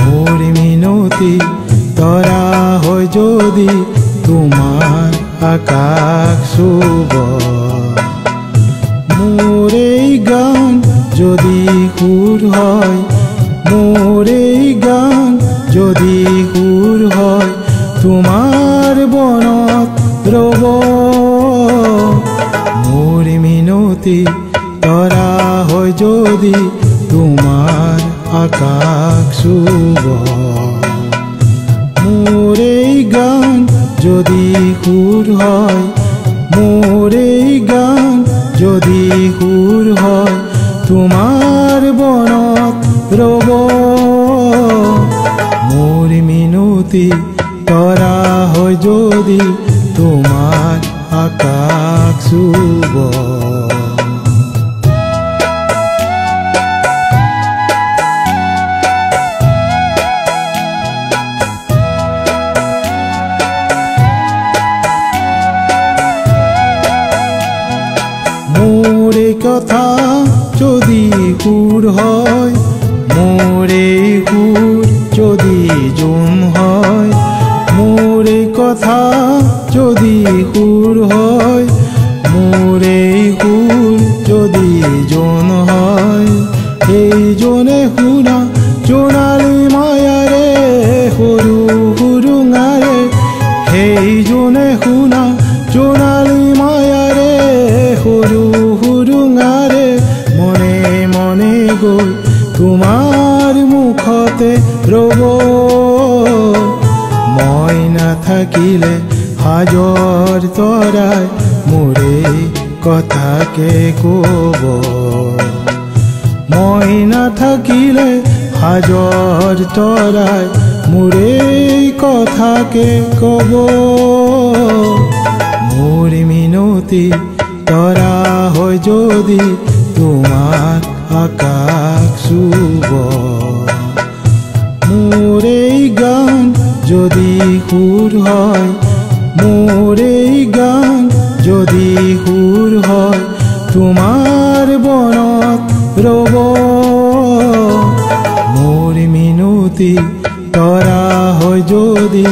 মোর মিনতি তরা হয় যদি তোমার আকাশ শুভ। মোর এই গান যদি সুর হয়, মোর এই গান যদি সুর হয়, তোমার বনত রব। মোর মিনতি তরা হয় যদি তোমার আকাশ শুভ। মোর এই গান যদি সুর হয়, মোর এই গান যদি সুর হয়, তোমার বনত রব। মোর মিনতি তরা হয় যদি তোমার আকাশ শুভ। মোর কথা যদি সুর হয়, মোর সুর যদি জুম হয়, মোর কথা যদি সুর হয়, মোর সুর যদি জন হয়, এই জনে শুনা জোনালী মায়ারে সৰু সুৰুঙাৰে, সেই জনে শুনা জোনালী মায়াৰে সৰু সুৰুঙাৰে, মনে মনে গৈ তোমাৰ মুখতে ৰব। মই নাথাকিলে হাজৰ তৰাই মোৰে কথাকে কব। মই নাথাকিলে হাজৰ তৰাই মোৰে কথাকে কব। মোর মিনতি তরা হয় যদি তোমার আকাশ শুভ। মোর এই গান যদি সুর হয়, মোর এই গান যদি সুর হয়, তোমার বনত রব। মোর মিনতি তরা হয় যদি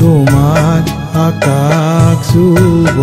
তোমার আকাশ শুভ।